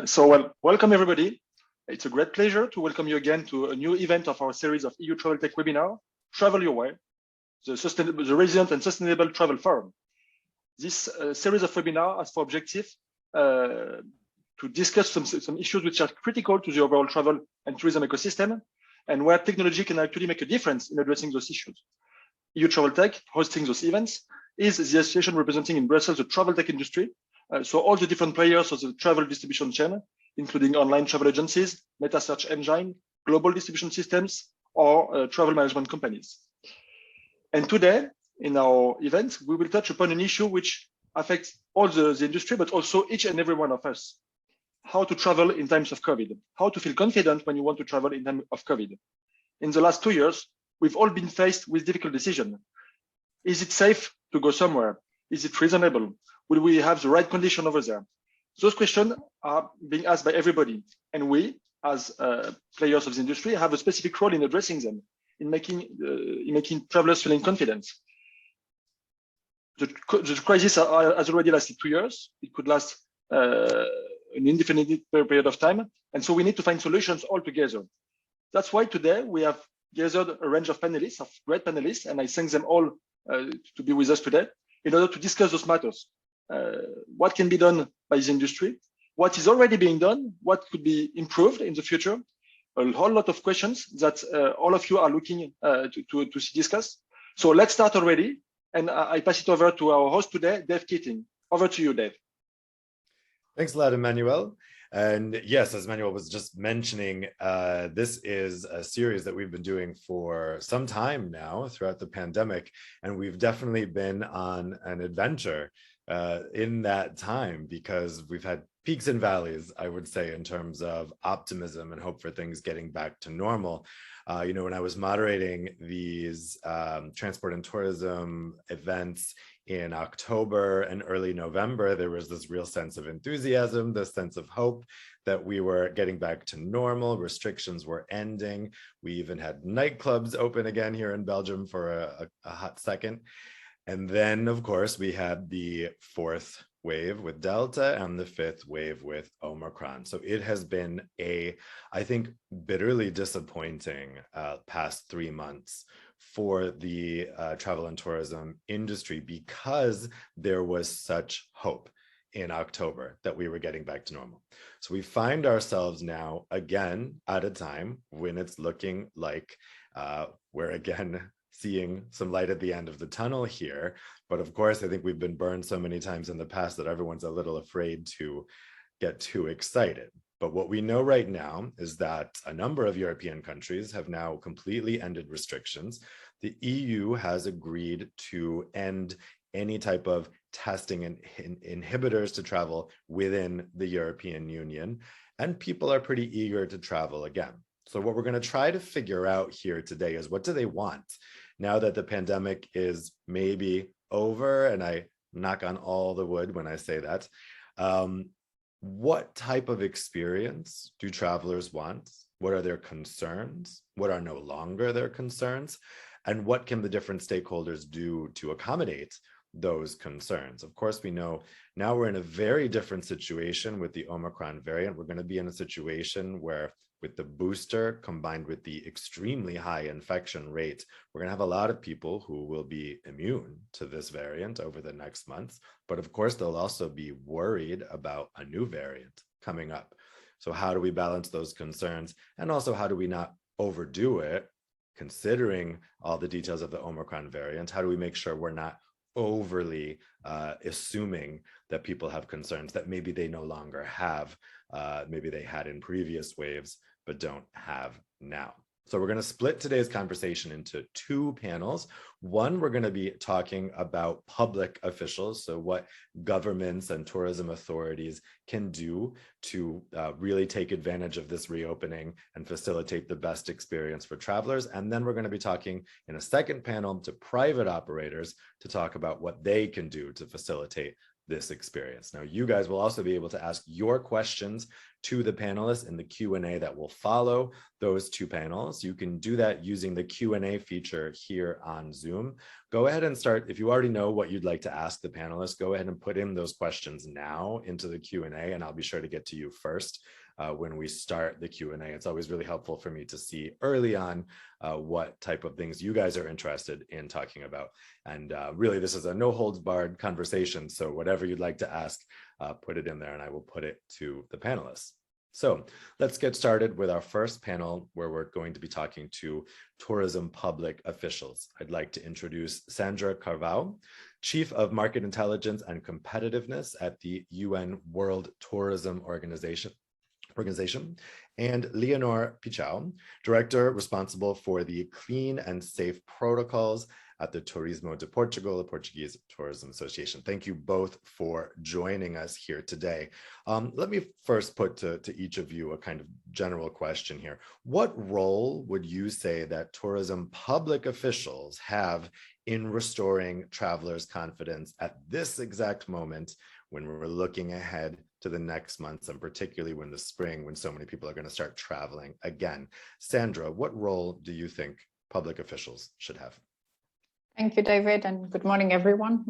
Welcome everybody. It's a great pleasure to welcome you again to a new event of our series of EU Travel Tech webinar, Travel Your Way, the Resilient and Sustainable Travel Forum. This series of webinars has for objective to discuss some issues which are critical to the overall travel and tourism ecosystem, and where technology can actually make a difference in addressing those issues. EU Travel Tech, hosting those events, is the association representing in Brussels the travel tech industry. So all the different players of the travel distribution chain, including online travel agencies, meta search engine, global distribution systems, or travel management companies. And today, in our event, we will touch upon an issue which affects all the industry, but also each and every one of us. How to travel in times of COVID, how to feel confident when you want to travel in time of COVID. In the last 2 years, we've all been faced with difficult decisions. Is it safe to go somewhere? Is it reasonable? Will we have the right condition over there? Those questions are being asked by everybody. And we, as players of the industry, have a specific role in addressing them, in making travelers feeling confident. The crisis has already lasted 2 years. It could last an indefinite period of time. And so we need to find solutions all together. That's why today we have gathered a range of panelists, of great panelists, and I thank them all to be with us today in order to discuss those matters. What can be done by the industry, what is already being done, what could be improved in the future, a whole lot of questions that all of you are looking to discuss. So let's start already, and I pass it over to our host today, Dave Keating. Over to you, Dave. Thanks a lot, Emmanuel. And yes, as Emmanuel was just mentioning, this is a series that we've been doing for some time now throughout the pandemic, and we've definitely been on an adventure in that time, because we've had peaks and valleys, I would say, in terms of optimism and hope for things getting back to normal. When I was moderating these transport and tourism events in October and early November, there was this real sense of enthusiasm, this sense of hope that we were getting back to normal, restrictions were ending. We even had nightclubs open again here in Belgium for a hot second. And then, of course, we had the fourth wave with Delta and the fifth wave with Omicron. So it has been I think, bitterly disappointing past 3 months for the travel and tourism industry, because there was such hope in October that we were getting back to normal. So we find ourselves now again at a time when it's looking like we're again seeing some light at the end of the tunnel here. But of course, I think we've been burned so many times in the past that everyone's a little afraid to get too excited. But what we know right now is that a number of European countries have now completely ended restrictions. The EU has agreed to end any type of testing and inhibitors to travel within the European Union, and people are pretty eager to travel again. So what we're going to try to figure out here today is, what do they want now that the pandemic is maybe over? And I knock on all the wood when I say that. What type of experience do travelers want? What are their concerns? What are no longer their concerns? And what can the different stakeholders do to accommodate those concerns? Of course, we know now we're in a very different situation with the Omicron variant. We're going to be in a situation where, with the booster combined with the extremely high infection rate, we're going to have a lot of people who will be immune to this variant over the next months. But of course, they'll also be worried about a new variant coming up. So how do we balance those concerns? And also, how do we not overdo it, considering all the details of the Omicron variant? How do we make sure we're not overly assuming that people have concerns that maybe they no longer have, maybe they had in previous waves, but don't have now? So we're going to split today's conversation into two panels. One, we're going to be talking about public officials, so what governments and tourism authorities can do to really take advantage of this reopening and facilitate the best experience for travelers. And then we're going to be talking in a second panel to private operators to talk about what they can do to facilitate this experience. Now, you guys will also be able to ask your questions to the panelists in the Q&A that will follow those two panels. You can do that using the Q&A feature here on Zoom. Go ahead and start. If you already know what you'd like to ask the panelists, go ahead and put in those questions now into the Q&A, and I'll be sure to get to you first when we start the Q&A. It's always really helpful for me to see early on what type of things you guys are interested in talking about. And really, this is a no holds barred conversation. So whatever you'd like to ask, put it in there and I will put it to the panelists. So let's get started with our first panel, where we're going to be talking to tourism public officials. I'd like to introduce Sandra Carvalho, Chief of Market Intelligence and Competitiveness at the UN World Tourism Organization, and Leonor Pichau, Director responsible for the Clean and Safe Protocols at the Turismo de Portugal, the Portuguese Tourism Association. Thank you both for joining us here today. Let me first put to each of you a kind of general question here. What role would you say that tourism public officials have in restoring travelers' confidence at this exact moment when we're looking ahead to the next months, and particularly when the spring, when so many people are going to start traveling again? Sandra, what role do you think public officials should have? Thank you, David, and good morning, everyone.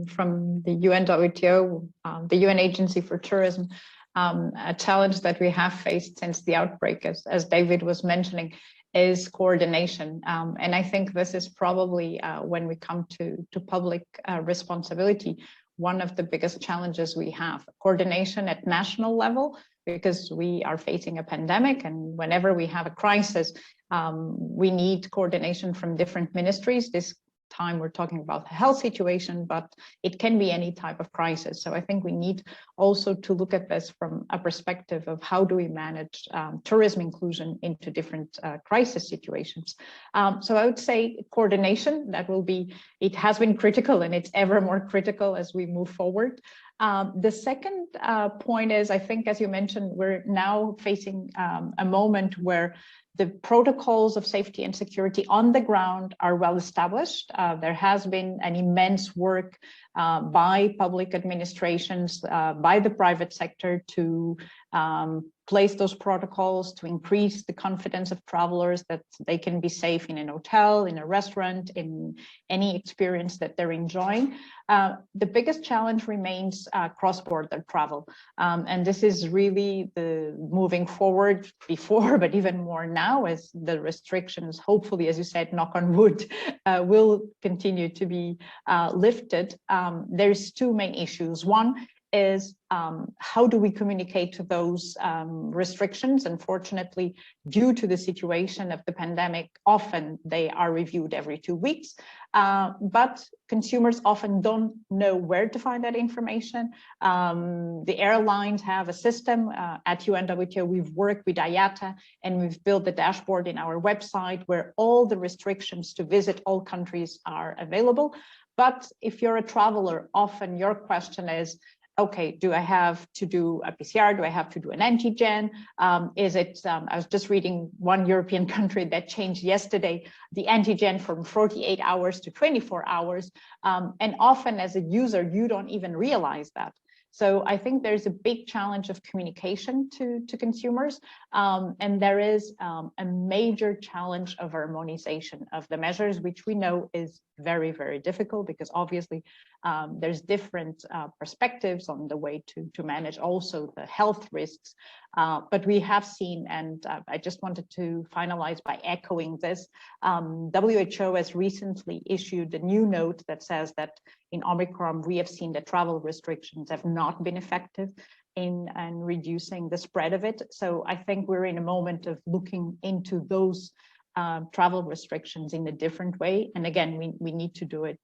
From the UNWTO, the UN Agency for Tourism, a challenge that we have faced since the outbreak, as David was mentioning, is coordination. And I think this is probably, when we come to public responsibility, one of the biggest challenges we have. Coordination at national level, because we are facing a pandemic, and whenever we have a crisis, we need coordination from different ministries. This time we're talking about the health situation, but it can be any type of crisis. So I think we need also to look at this from a perspective of how do we manage tourism inclusion into different crisis situations. So I would say coordination, it has been critical, and it's ever more critical as we move forward. The second point is, I think, as you mentioned, we're now facing a moment where the protocols of safety and security on the ground are well established. There has been an immense work by public administrations, by the private sector to place those protocols to increase the confidence of travelers that they can be safe in an hotel, in a restaurant, in any experience that they're enjoying. The biggest challenge remains cross-border travel. And this is really the moving forward before, but even more now, as the restrictions, hopefully, as you said, knock on wood, will continue to be lifted. There's two main issues. One is how do we communicate to those restrictions? Unfortunately, due to the situation of the pandemic, often they are reviewed every 2 weeks, but consumers often don't know where to find that information. The airlines have a system at UNWTO. We've worked with IATA, and we've built the dashboard in our website where all the restrictions to visit all countries are available. But if you're a traveler, often your question is, okay, do I have to do a PCR? Do I have to do an antigen? I was just reading one European country that changed yesterday the antigen from 48 hours to 24 hours. And often as a user, you don't even realize that. So I think there's a big challenge of communication to consumers. And there is a major challenge of harmonization of the measures, which we know is very, very difficult because obviously there's different perspectives on the way to manage also the health risks. But we have seen, and I just wanted to finalize by echoing this, WHO has recently issued a new note that says that in Omicron, we have seen that travel restrictions have not been effective in reducing the spread of it. So I think we're in a moment of looking into those travel restrictions in a different way. And again, we need to do it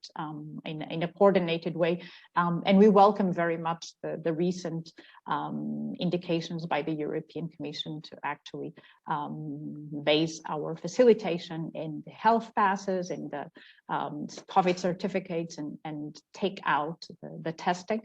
in a coordinated way. And we welcome very much the recent indications by the European Commission to actually base our facilitation in the health passes, in the COVID certificates and take out the testing.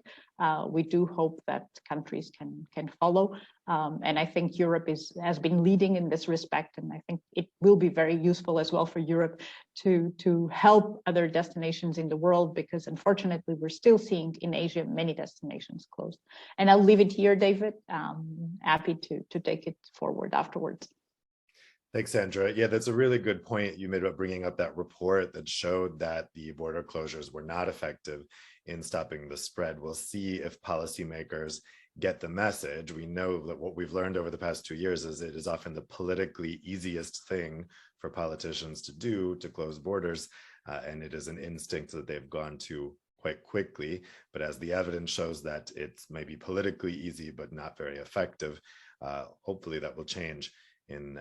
We do hope that countries can follow. And I think Europe has been leading in this respect. And I think it will be very useful as well for Europe to help other destinations in the world, because unfortunately, we're still seeing in Asia many destinations closed. And I'll leave it here, David. Happy to take it forward afterwards. Thanks, Sandra. Yeah, that's a really good point you made about bringing up that report that showed that the border closures were not effective in stopping the spread. We'll see if policymakers get the message. We know that what we've learned over the past 2 years is it is often the politically easiest thing for politicians to do, to close borders, and it is an instinct that they've gone to quite quickly. But as the evidence shows that it's maybe politically easy, but not very effective, hopefully that will change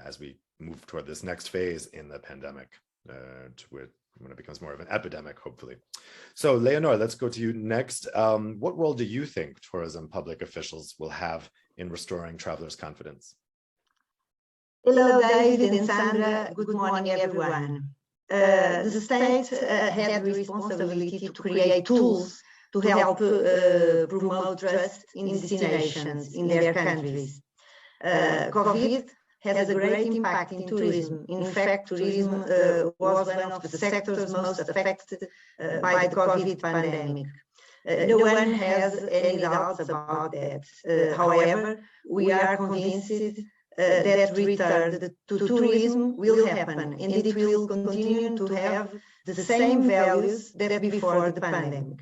as we move toward this next phase in the pandemic, when it becomes more of an epidemic, hopefully. So Leonor, let's go to you next. What role do you think tourism public officials will have in restoring travelers' confidence? Hello, David and Sandra. Good morning, everyone. The state had the responsibility to create tools to help promote trust in destinations in their countries. COVID has a great impact in tourism. In fact, tourism was one of the sectors most affected by the COVID pandemic. No one has any doubts about that. However, we are convinced that return to tourism will happen, and it will continue to have the same values that before the pandemic.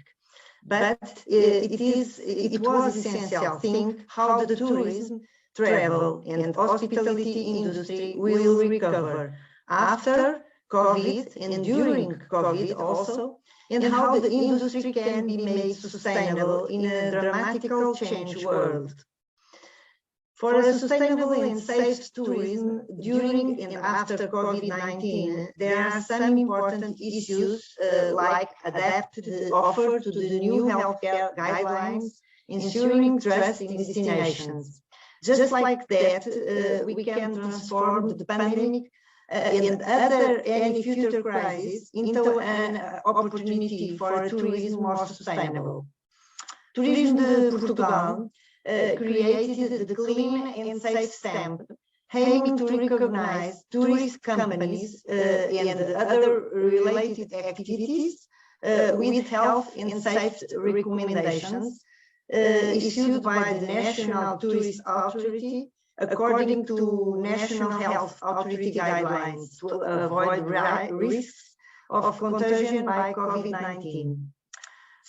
But it was essential to think how the tourism, travel and hospitality industry will recover after COVID and during COVID also, and how the industry can be made sustainable in a dramatically changed world. For a sustainable and safe tourism during and after COVID-19, there are some important issues like adapting the offer to the new healthcare guidelines, ensuring trust in destinations. Just like that, we can transform the pandemic and any future crisis into an opportunity for tourism more sustainable. Tourism de Portugal created the Clean and Safe Stamp, aiming to recognize tourist companies and other related activities with health and safety recommendations issued by the National Tourist Authority according to National Health Authority guidelines to avoid risks of contagion by COVID-19.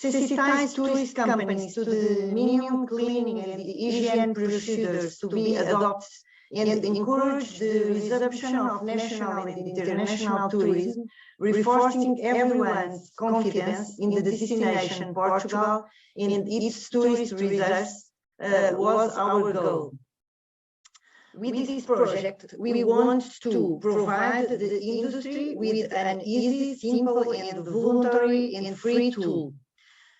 Sensitize tourist companies to the minimum cleaning and hygiene procedures to be adopted and encourage the resumption of national and international tourism, reinforcing everyone's confidence in the destination Portugal and its tourist reserves was our goal. With this project, we want to provide the industry with an easy, simple, and voluntary and free tool.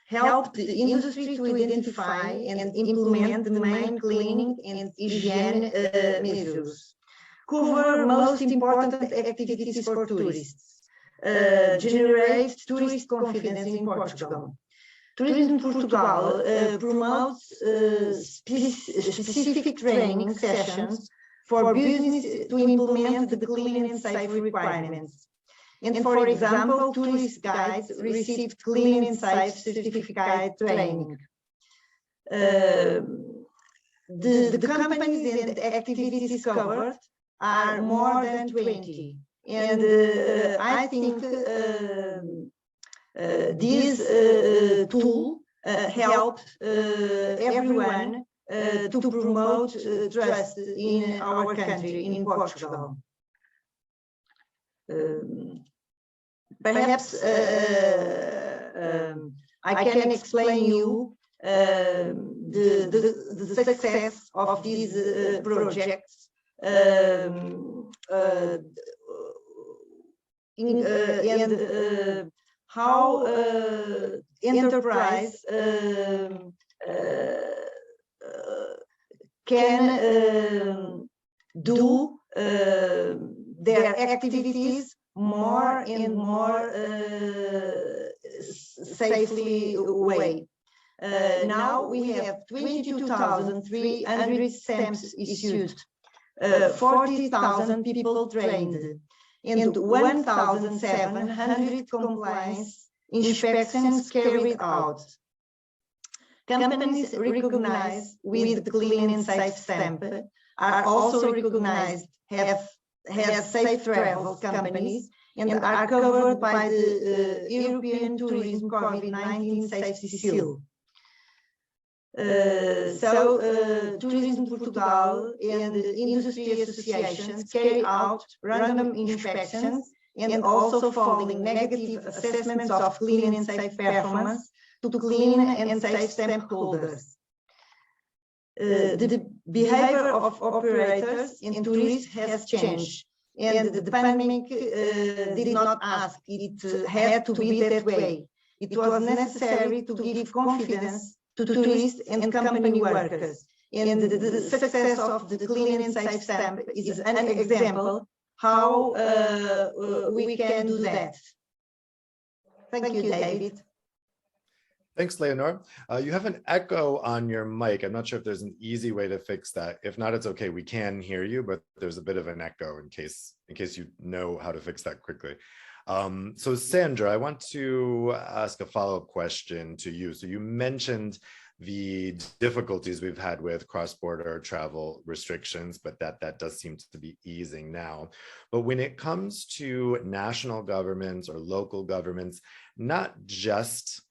Help the industry to identify and implement the main cleaning and hygiene measures. Cover most important activities for tourists. Generate tourist confidence in Portugal. Tourism Portugal promotes specific training sessions for business to implement the clean and safe requirements. And for example, tourist guides received clean and safe certificate training. The companies and activities covered are more than 20. And I think this tool helped everyone to promote trust in our country, in Portugal. Perhaps I can explain you the success of these projects and how enterprise can do their activities more and more safely way. Now we have 22,300 stamps issued, 40,000 people trained, and 1,700 compliance inspections carried out. Companies recognized with the clean and safe stamp are also recognized as safe travel companies and are covered by the European Tourism COVID-19 Safety Seal. Tourism Portugal and industry associations carry out random inspections and also following negative assessments of clean and safe performance to clean and safe stamp holders. The behavior of operators and tourists has changed, and the pandemic did not ask it had to be that way. It was necessary to give confidence to tourists and company workers. And the success of the clean and safe stamp is an example how we can do that. Thank you, David. Thanks, Leonor. You have an echo on your mic. I'm not sure if there's an easy way to fix that. If not, it's okay. We can hear you, but there's a bit of an echo in case you know how to fix that quickly. So Sandra, I want to ask a follow-up question to you. So you mentioned the difficulties we've had with cross-border travel restrictions, but that does seem to be easing now. But when it comes to national governments or local governments, not just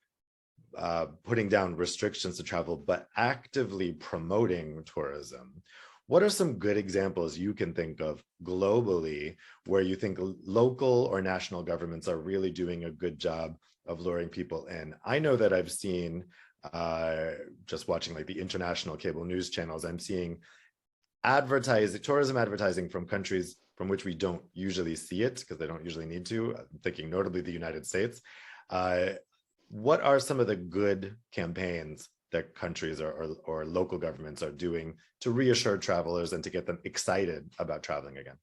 putting down restrictions to travel, but actively promoting tourism, what are some good examples you can think of globally where you think local or national governments are really doing a good job of luring people in? I know that I've seen, just watching like the international cable news channels, I'm seeing tourism advertising from countries from which we don't usually see it because they don't usually need to. I'm thinking notably the United States. What are some of the good campaigns that countries or local governments are doing to reassure travelers and to get them excited about traveling again?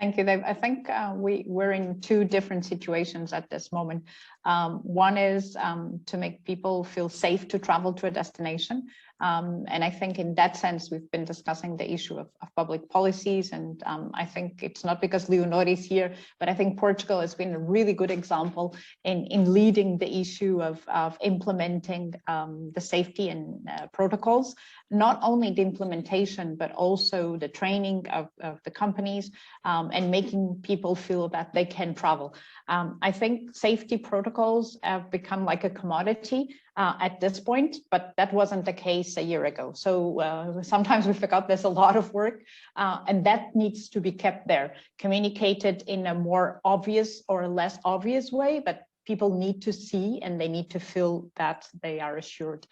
Thank you, Dave. I think we're in two different situations at this moment. One is to make people feel safe to travel to a destination. And I think in that sense, we've been discussing the issue of public policies. And I think it's not because Leonor is here, but I think Portugal has been a really good example in leading the issue of implementing the safety and protocols, not only the implementation, but also the training of the companies and making people feel that they can travel. I think safety protocols have become like a commodity at this point, but that wasn't the case a year ago. So sometimes we forgot there's a lot of work and that needs to be kept there, communicated in a more obvious or less obvious way, but people need to see and they need to feel that they are assured.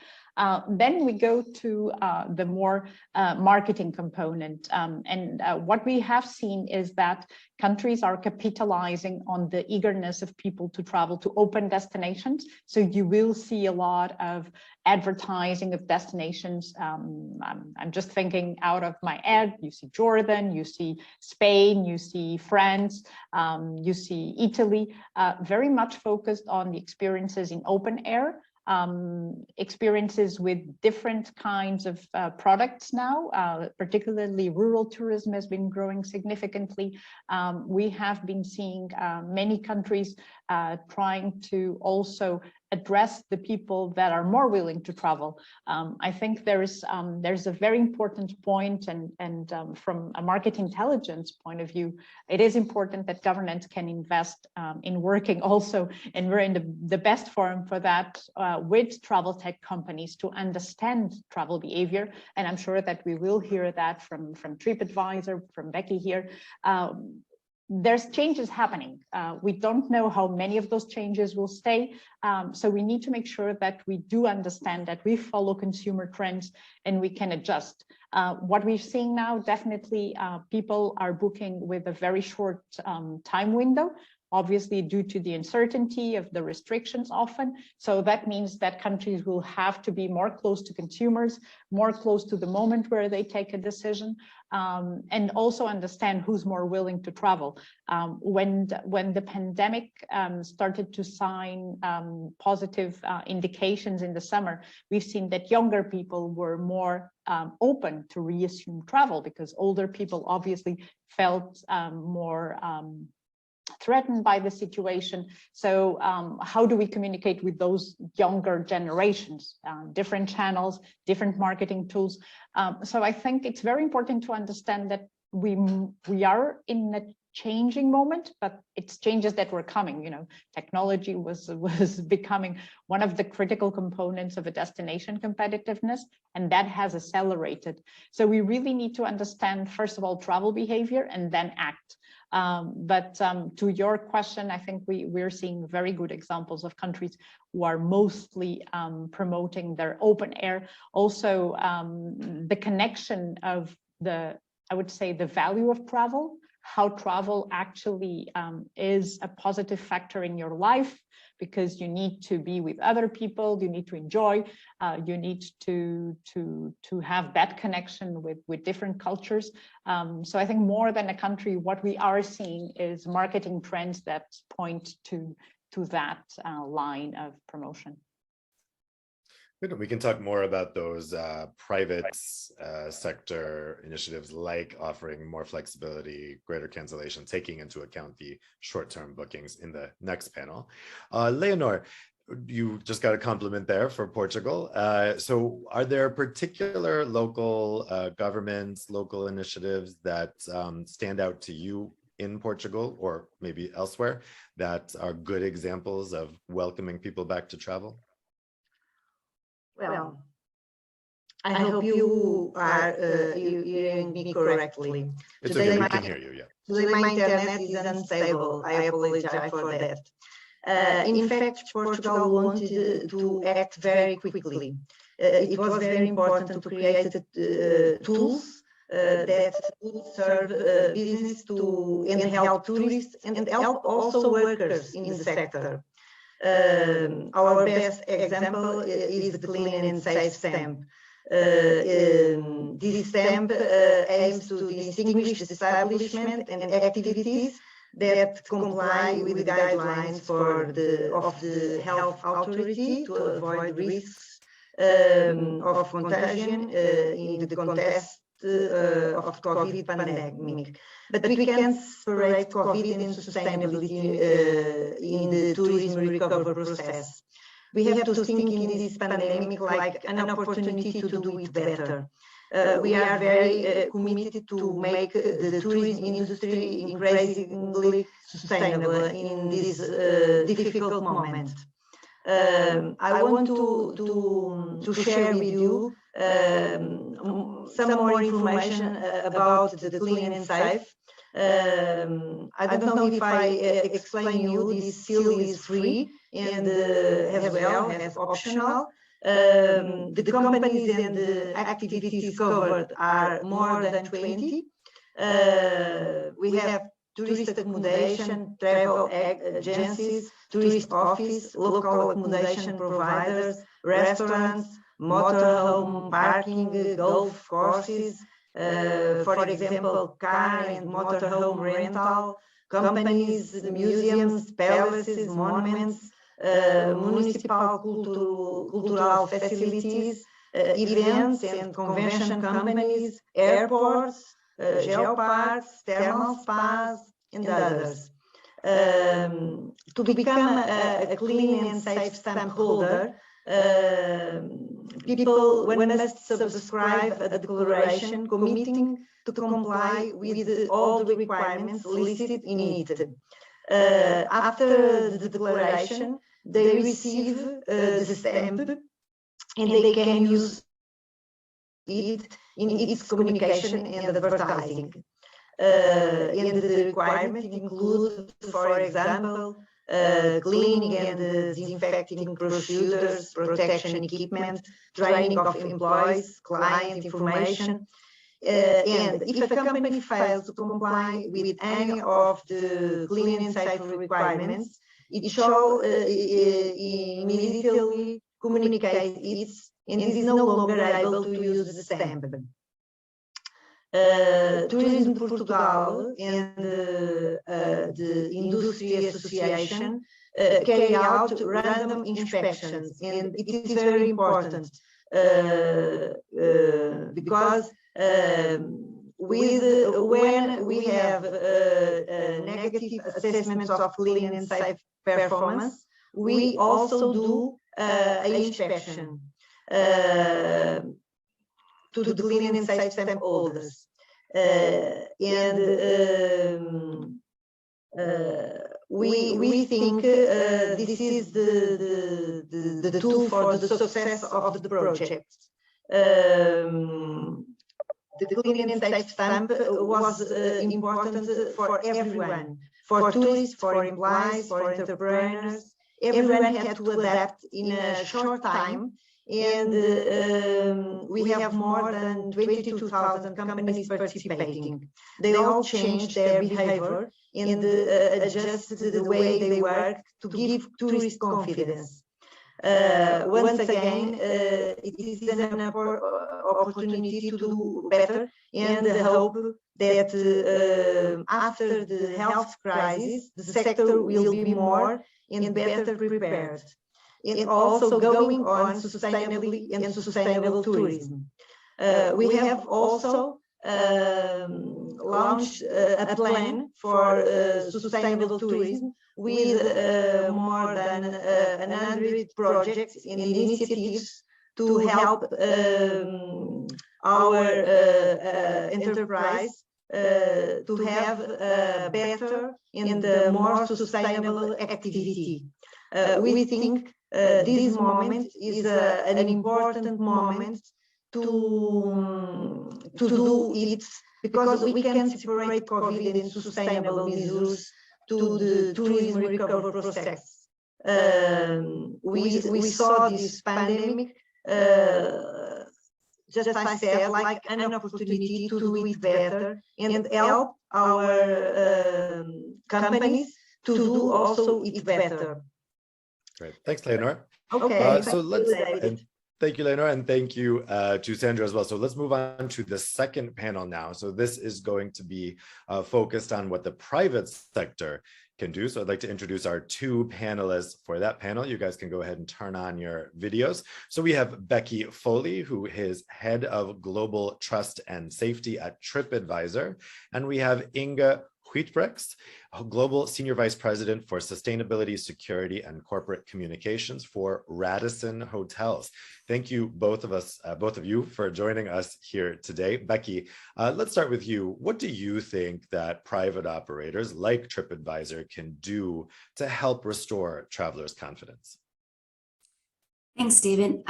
Then we go to the more marketing component. What we have seen is that countries are capitalizing on the eagerness of people to travel to open destinations. So you will see a lot of advertising of destinations. I'm just thinking out of my head, you see Jordan, you see Spain, you see France, you see Italy, very much focused on the experiences in open air. Experiences with different kinds of products now, particularly rural tourism has been growing significantly. We have been seeing many countries trying to also address the people that are more willing to travel. I think there's a very important point, and from a market intelligence point of view, it is important that governments can invest in working also, and we're in the best forum for that with travel tech companies to understand travel behavior. And I'm sure that we will hear that from Tripadvisor, from Becky here. There's changes happening. We don't know how many of those changes will stay. So we need to make sure that we do understand that we follow consumer trends and we can adjust. What we're seeing now, definitely people are booking with a very short time window. obviously due to the uncertainty of the restrictions often. So that means that countries will have to be more close to consumers, more close to the moment where they take a decision, and also understand who's more willing to travel. When the pandemic started to sign positive indications in the summer, we've seen that younger people were more open to reassume travel, because older people obviously felt more threatened by the situation. So how do we communicate with those younger generations? Different channels, different marketing tools. So I think it's very important to understand that we are in a changing moment, but it's changes that were coming. You know, technology was becoming one of the critical components of a destination competitiveness, and that has accelerated. So we really need to understand, first of all, travel behavior and then act. But to your question, I think we're seeing very good examples of countries who are mostly promoting their open air. Also, the connection of I would say, the value of travel, how travel actually is a positive factor in your life, because you need to be with other people, you need to enjoy, you need to have that connection with different cultures. So I think more than a country, what we are seeing is marketing trends that point to that line of promotion. Good. We can talk more about those private sector initiatives, like offering more flexibility, greater cancellation, taking into account the short-term bookings in the next panel. Leonor, you just got a compliment there for Portugal. So are there particular local governments, local initiatives that stand out to you in Portugal or maybe elsewhere that are good examples of welcoming people back to travel? Well, I hope you are hearing me correctly. It's okay, we can hear you, yeah. Today my internet is unstable. I apologize for that. In fact, Portugal wanted to act very quickly. It was very important to create tools that would serve business and help tourists and help also workers in the sector. Our best example is the Clean and Safe stamp. This stamp aims to distinguish the establishment and activities that comply with the guidelines of the health authority to avoid risks of contagion in the context of COVID pandemic. But we can separate COVID and sustainability in the tourism recovery process. We have to think in this pandemic like an opportunity to do it better. We are very committed to make the tourism industry increasingly sustainable in this difficult moment. I want to share with you some more information about the Clean and Safe. I don't know if I explain you, this seal is free and as well as optional. The companies and the activities covered are more than 20. We have tourist accommodation, travel agencies, tourist office, local accommodation providers, restaurants, motorhome parking, golf courses, for example, car and motorhome rental, companies, museums, palaces, monuments, municipal cultural facilities, events and convention companies, airports, geoparks, thermal spas, and others. To become a Clean and Safe stamp holder, one must subscribe a declaration committing to comply with all the requirements listed in it. After the declaration, they receive the stamp and they can use it in its communication and advertising. And the requirements include, for example, cleaning and disinfecting procedures, protection equipment, training of employees, client information. And if a company fails to comply with any of the clean and safe requirements, it shall immediately communicate it and is no longer able to use the stamp. Tourism Portugal and the Industry Association carry out random inspections, and it is very important because when we have negative assessments of clean and safe performance, we also do an inspection to the clean and safe stamp holders. We think this is the tool for the success of the project. The clean and safe stamp was important for everyone, for tourists, for employees, for entrepreneurs. Everyone had to adapt in a short time, and we have more than 22,000 companies participating. They all changed their behavior and adjusted the way they work to give tourists confidence. Once again, it is an opportunity to do better, and I hope that after the health crisis, the sector will be more and better prepared, and also going on sustainably and sustainable tourism. We have also launched a plan for sustainable tourism with more than 100 projects and initiatives to help our enterprise to have a better and more sustainable activity. We think this moment is an important moment to do it, because we can separate COVID and sustainable measures to the tourism recovery process. We saw this pandemic, just as I said, like an opportunity to do it better and help our companies to do also it better. Great. Thanks, Leonor. Okay. So let's, and thank you, Leonor, and thank you to Sandra as well. So let's move on to the second panel now. So this is going to be focused on what the private sector can do. So I'd like to introduce our two panelists for that panel. You guys can go ahead and turn on your videos. So we have Becky Foley, who is head of global trust and safety at Tripadvisor. And we have Inga Huitbrechts, Global Senior Vice President for Sustainability, Security, and Corporate Communications for Radisson Hotels. Thank you, both of you, for joining us here today. Becky, let's start with you. What do you think that private operators like Tripadvisor can do to help restore travelers' confidence? Thanks, David.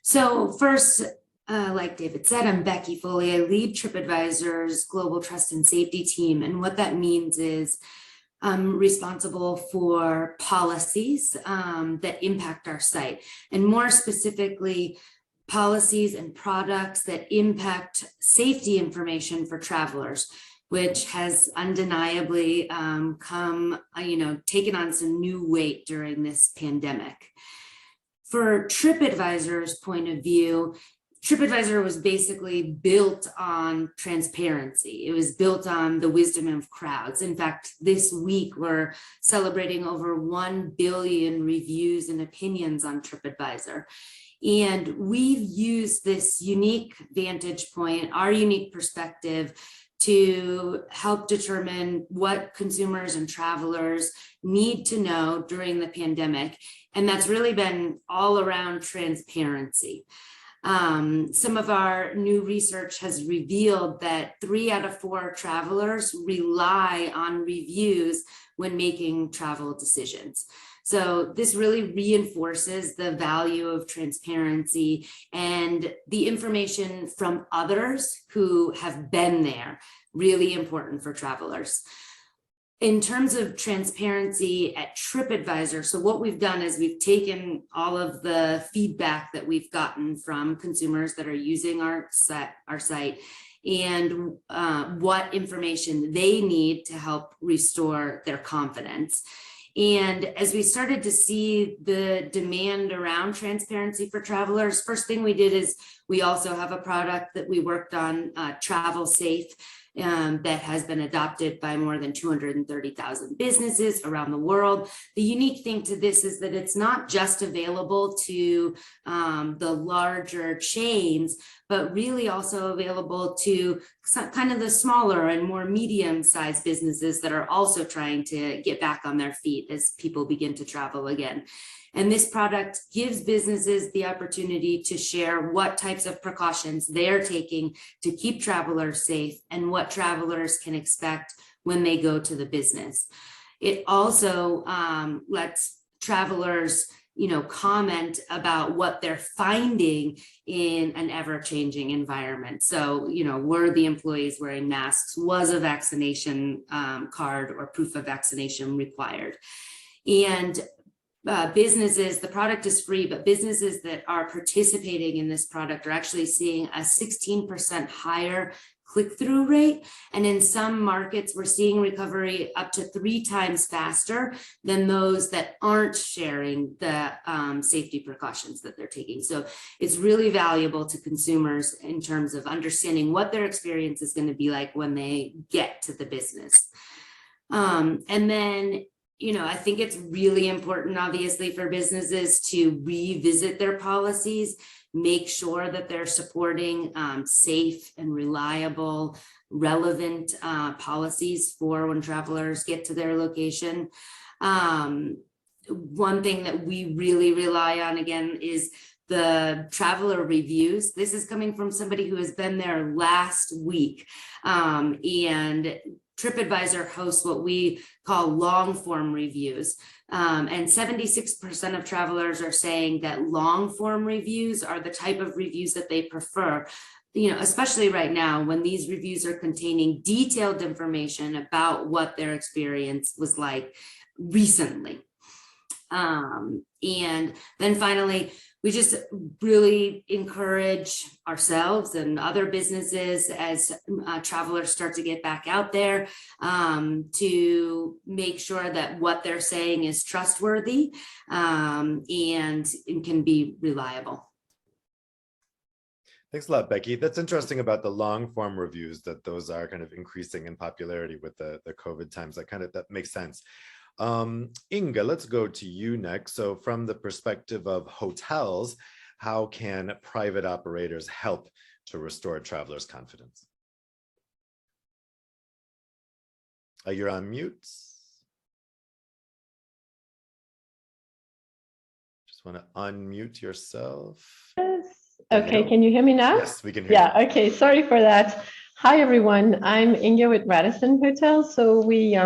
So first, like David said, I'm Becky Foley. I lead Tripadvisor's global trust and safety team. And what that means is I'm responsible for policies that impact our site, and more specifically, policies and products that impact safety information for travelers, which has undeniably taken on some new weight during this pandemic. For Tripadvisor's point of view, Tripadvisor was basically built on transparency. It was built on the wisdom of crowds. In fact, this week we're celebrating over 1 billion reviews and opinions on Tripadvisor. And we've used this unique vantage point, our unique perspective, to help determine what consumers and travelers need to know during the pandemic. And that's really been all around transparency. Some of our new research has revealed that 3 out of 4 travelers rely on reviews when making travel decisions. So this really reinforces the value of transparency and the information from others who have been there, really important for travelers. In terms of transparency at Tripadvisor, so what we've done is we've taken all of the feedback that we've gotten from consumers that are using our site and what information they need to help restore their confidence. And as we started to see the demand around transparency for travelers, first thing we did is we also have a product that we worked on, Travel Safe, that has been adopted by more than 230,000 businesses around the world. The unique thing to this is that it's not just available to the larger chains, but really also available to kind of the smaller and more medium-sized businesses that are also trying to get back on their feet as people begin to travel again. And this product gives businesses the opportunity to share what types of precautions they're taking to keep travelers safe and what travelers can expect when they go to the business. It also lets travelers, comment about what they're finding in an ever-changing environment. So, were the employees wearing masks? Was a vaccination card or proof of vaccination required? And businesses, the product is free, but businesses that are participating in this product are actually seeing a 16% higher click-through rate. And in some markets, we're seeing recovery up to 3 times faster than those that aren't sharing the safety precautions that they're taking. So it's really valuable to consumers in terms of understanding what their experience is going to be like when they get to the business. And then I think it's really important, obviously, for businesses to revisit their policies, make sure that they're supporting safe and reliable, relevant policies for when travelers get to their location. One thing that we really rely on, again, is the traveler reviews. This is coming from somebody who has been there last week. And Tripadvisor hosts what we call long form reviews. And 76% of travelers are saying that long form reviews are the type of reviews that they prefer, especially right now when these reviews are containing detailed information about what their experience was like recently. And then finally, we just really encourage ourselves and other businesses as travelers start to get back out there to make sure that what they're saying is trustworthy and can be reliable. Thanks a lot, Becky. That's interesting about the long form reviews, that those are kind of increasing in popularity with the COVID times. That makes sense. Inga, let's go to you next. So from the perspective of hotels, how can private operators help to restore travelers' confidence? You're on mute. Just want to unmute yourself. Yes. Okay, can you hear me now? Yes, we can hear you. Yeah, okay, sorry for that. Hi, everyone. I'm Inga with Radisson Hotels. So we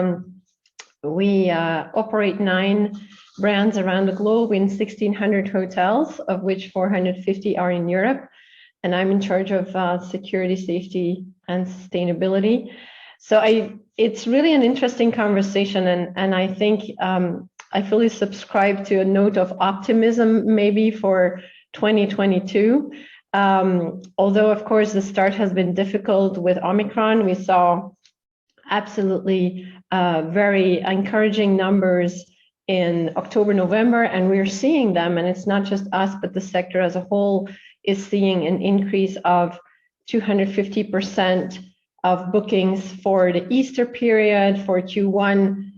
operate 9 brands around the globe in 1,600 hotels, of which 450 are in Europe. And I'm in charge of security, safety, and sustainability. So it's really an interesting conversation. And I think I fully subscribe to a note of optimism maybe for 2022. Although, of course, the start has been difficult with Omicron. We saw absolutely very encouraging numbers in October, November, and we're seeing them, and it's not just us, but the sector as a whole is seeing an increase of 250% of bookings for the Easter period for Q1.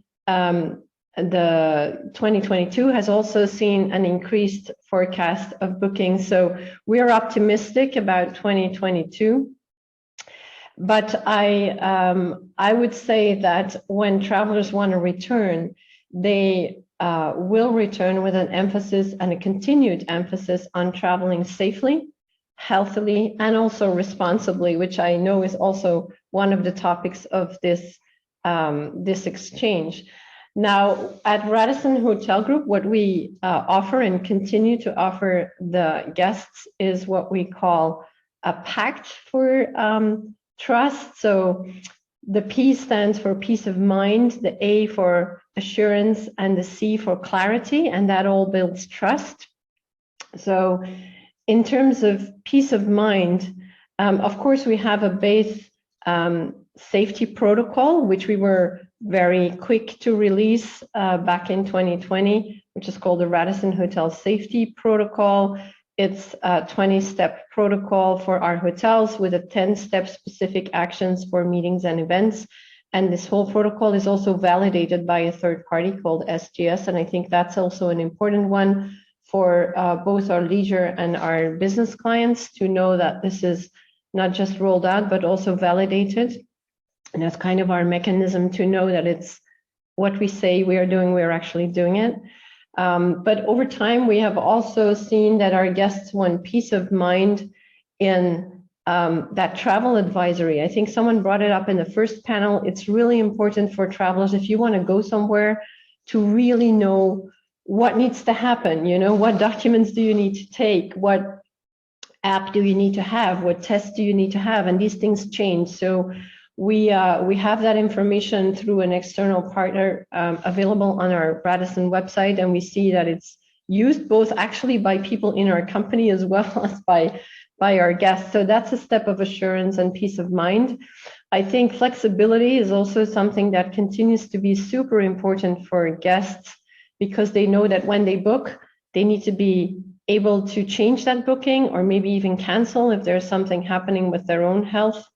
The 2022 has also seen an increased forecast of bookings. So we're optimistic about 2022. But I would say that when travelers want to return, they will return with an emphasis and a continued emphasis on traveling safely, healthily, and also responsibly, which I know is also one of the topics of this exchange. Now, at Radisson Hotel Group, what we offer and continue to offer the guests is what we call a pact for trust. So the P stands for peace of mind, the A for assurance, and the C for clarity, and that all builds trust. So in terms of peace of mind, of course, we have a base safety protocol, which we were very quick to release back in 2020, which is called the Radisson Hotel Safety Protocol. It's a 20-step protocol for our hotels with a 10-step specific actions for meetings and events. And this whole protocol is also validated by a third party called SGS. And I think that's also an important one for both our leisure and our business clients to know that this is not just rolled out, but also validated. And that's kind of our mechanism to know that it's what we say we are doing, we're actually doing it. But over time, we have also seen that our guests want peace of mind in that travel advisory. I think someone brought it up in the first panel. It's really important for travelers, if you want to go somewhere, to really know what needs to happen. You know, what documents do you need to take? What app do you need to have? What tests do you need to have? And these things change. So we have that information through an external partner available on our Radisson website, and we see that it's used both actually by people in our company as well as by our guests. So that's a step of assurance and peace of mind. I think flexibility is also something that continues to be super important for guests, because they know that when they book, they need to be able to change that booking or maybe even cancel if there's something happening with their own health.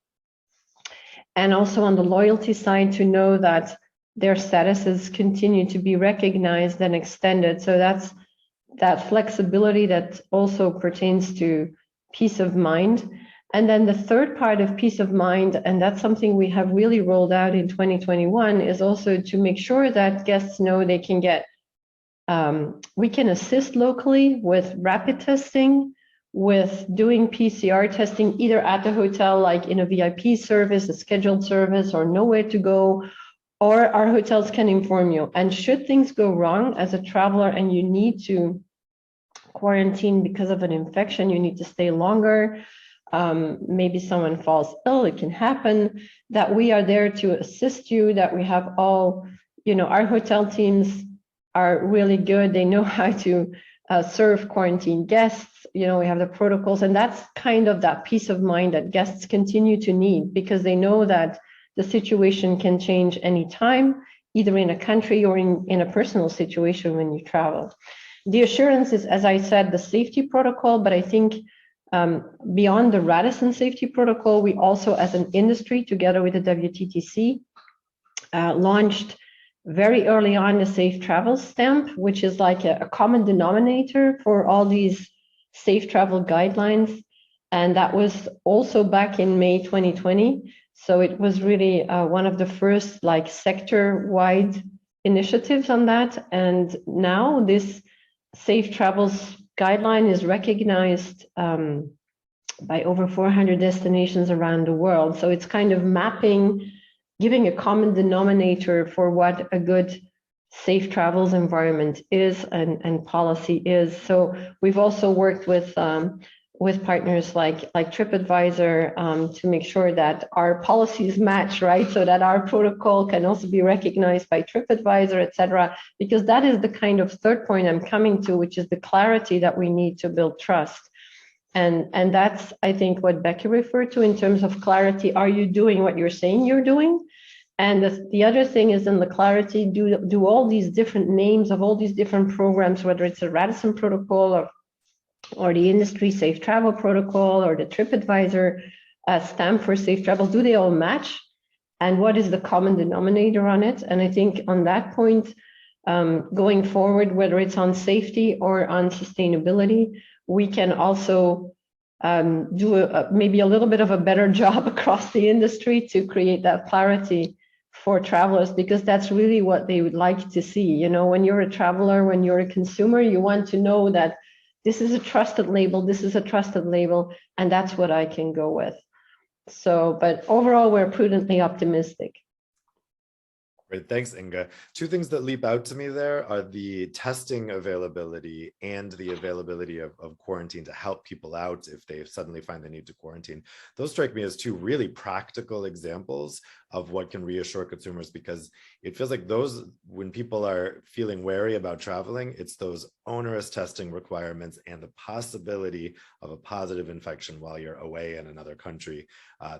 And also on the loyalty side, to know that their statuses continue to be recognized and extended. So that's that flexibility that also pertains to peace of mind. And then the third part of peace of mind, and that's something we have really rolled out in 2021, is also to make sure that guests know they can get, we can assist locally with rapid testing, with doing PCR testing, either at the hotel, like in a VIP service, a scheduled service, or nowhere to go, or our hotels can inform you. And should things go wrong as a traveler and you need to quarantine because of an infection, you need to stay longer, maybe someone falls ill, it can happen, that we are there to assist you, that we have all, you know, our hotel teams are really good. They know how to serve quarantine guests. You know, we have the protocols, and that's kind of that peace of mind that guests continue to need, because they know that the situation can change anytime, either in a country or in a personal situation when you travel. The assurance is, as I said, the safety protocol, but I think beyond the Radisson safety protocol, we also, as an industry, together with the WTTC, launched very early on the safe travel stamp, which is like a common denominator for all these safe travel guidelines. And that was also back in May 2020. So it was really one of the first like sector-wide initiatives on that. And now this safe travels guideline is recognized by over 400 destinations around the world. So it's kind of mapping, giving a common denominator for what a good safe travels environment is and policy is. So we've also worked with partners like Tripadvisor to make sure that our policies match, right? So that our protocol can also be recognized by Tripadvisor, et cetera, because that is the kind of third point I'm coming to, which is the clarity that we need to build trust. And that's, I think, what Becky referred to in terms of clarity. Are you doing what you're saying you're doing? And the other thing is, in the clarity, do all these different names of all these different programs, whether it's a Radisson protocol or the industry safe travel protocol or the Tripadvisor stamp for safe travel, do they all match? And what is the common denominator on it? And I think on that point, going forward, whether it's on safety or on sustainability, we can also do maybe a little bit of a better job across the industry to create that clarity for travelers, because that's really what they would like to see. You know, when you're a traveler, when you're a consumer, you want to know that this is a trusted label, this is a trusted label, and that's what I can go with. So, but overall, we're prudently optimistic. Great, thanks, Inga. Two things that leap out to me there are the testing availability and the availability of quarantine to help people out if they suddenly find the need to quarantine. Those strike me as two really practical examples of what can reassure consumers, because it feels like those, when people are feeling wary about traveling, it's those onerous testing requirements and the possibility of a positive infection while you're away in another country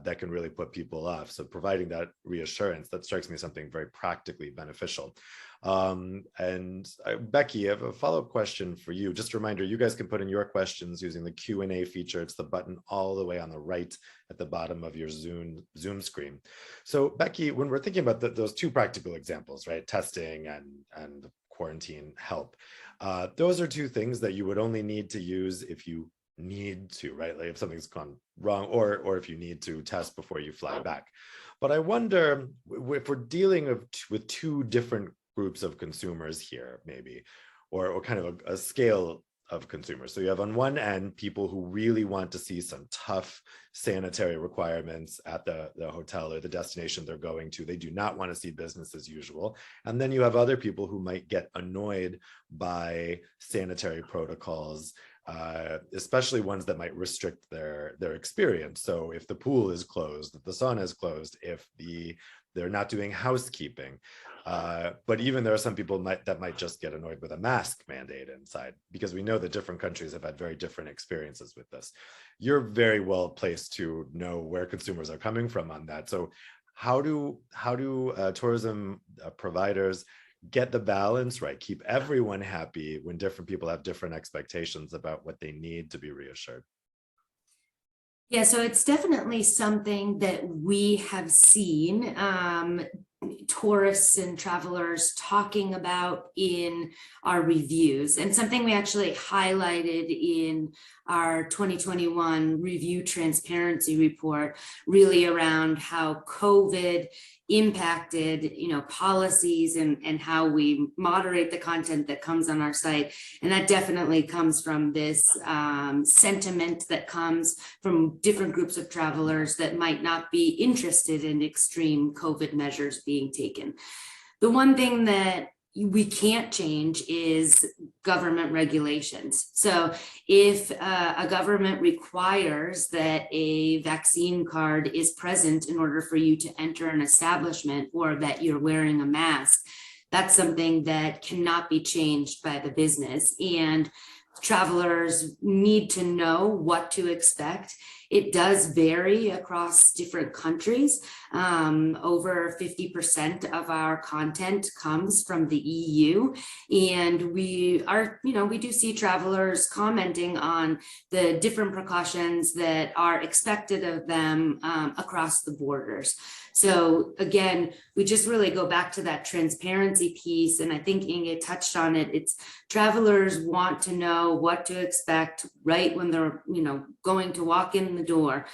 that can really put people off. So providing that reassurance, that strikes me something very practically beneficial. Becky, I have a follow-up question for you. Just a reminder, you guys can put in your questions using the Q&A feature. It's the button all the way on the right at the bottom of your Zoom screen. So Becky, when we're thinking about those two practical examples, right, testing and quarantine help, those are two things that you would only need to use if you need to, right? Like if something's gone wrong, or if you need to test before you fly back. But I wonder if we're dealing with two different groups of consumers here, maybe, or kind of a scale of consumers. So you have on one end people who really want to see some tough sanitary requirements at the hotel or the destination they're going to. They do not want to see business as usual. And then you have other people who might get annoyed by sanitary protocols, especially ones that might restrict their experience. So if the pool is closed, if the sauna is closed, if they're not doing housekeeping. But even there are some people that might just get annoyed with a mask mandate inside, because we know that different countries have had very different experiences with this. You're very well placed to know where consumers are coming from on that. So how do tourism providers get the balance right, keep everyone happy when different people have different expectations about what they need to be reassured? Yeah, so it's definitely something that we have seen tourists and travelers talking about in our reviews, and something we actually highlighted in our 2021 review transparency report, really around how COVID impacted, policies and how we moderate the content that comes on our site. And that definitely comes from this sentiment that comes from different groups of travelers that might not be interested in extreme COVID measures being taken. The one thing that we can't change is government regulations. So if a government requires that a vaccine card is present in order for you to enter an establishment, or that you're wearing a mask, that's something that cannot be changed by the business. And travelers need to know what to expect. It does vary across different countries. Over 50% of our content comes from the EU, and we do see travelers commenting on the different precautions that are expected of them across the borders. So again, we just really go back to that transparency piece, and I think Inge touched on it. It's travelers want to know what to expect right when they're going to walk in the door.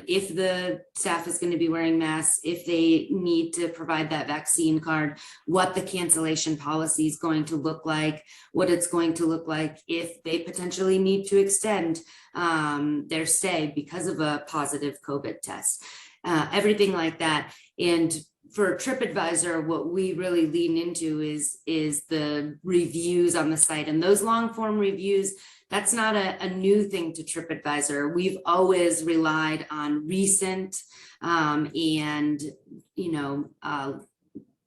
If the staff is going to be wearing masks, if they need to provide that vaccine card, what the cancellation policy is going to look like, what it's going to look like if they potentially need to extend their stay because of a positive COVID test. Everything like that. And for Tripadvisor, what we really lean into is the reviews on the site, and those long form reviews. That's not a new thing to Tripadvisor. We've always relied on recent and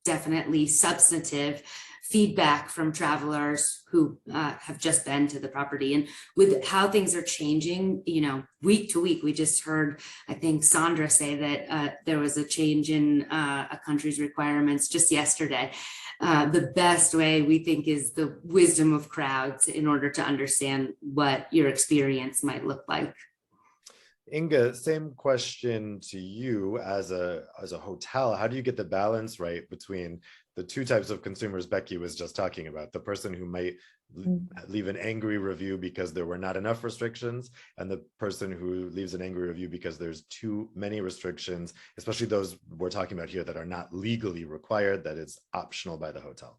definitely substantive feedback from travelers who have just been to the property. And with how things are changing, week to week, we just heard, I think Sandra say that there was a change in a country's requirements just yesterday. The best way, we think, is the wisdom of crowds in order to understand what your experience might look like. Inga, same question to you as a hotel. How do you get the balance right between the two types of consumers Becky was just talking about? The person who might leave an angry review because there were not enough restrictions, and the person who leaves an angry review because there's too many restrictions, especially those we're talking about here that are not legally required, that is optional by the hotel.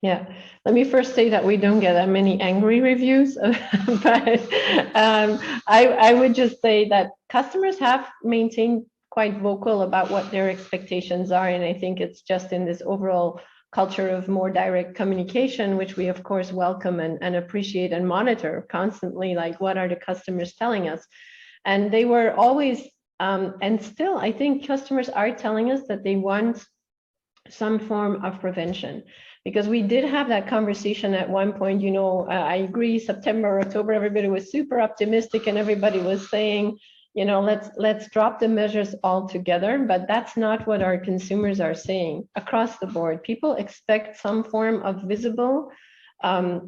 Yeah, let me first say that we don't get that many angry reviews, but I would just say that customers have maintained quite vocal about what their expectations are. And I think it's just in this overall culture of more direct communication, which we of course welcome and appreciate and monitor constantly, like what are the customers telling us? And they were always, and still, I think customers are telling us that they want some form of prevention, because we did have that conversation at one point. You know, I agree, September, October, everybody was super optimistic and everybody was saying, you know, let's drop the measures altogether, but that's not what our consumers are saying across the board. People expect some form of visible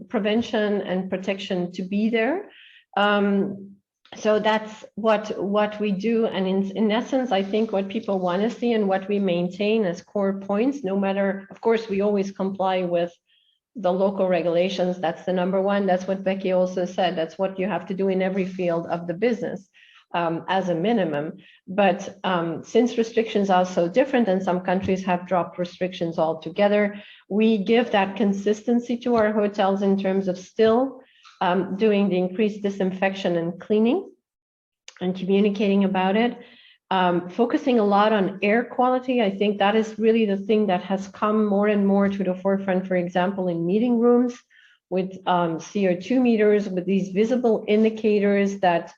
prevention and protection to be there. So that's what we do. And in essence, I think what people want to see and what we maintain as core points, no matter, of course, we always comply with the local regulations. That's the number one. That's what Becky also said. That's what you have to do in every field of the business. As a minimum. But since restrictions are so different and some countries have dropped restrictions altogether, we give that consistency to our hotels in terms of still doing the increased disinfection and cleaning and communicating about it, focusing a lot on air quality. I think that is really the thing that has come more and more to the forefront, for example, in meeting rooms with CO2 meters, with these visible indicators that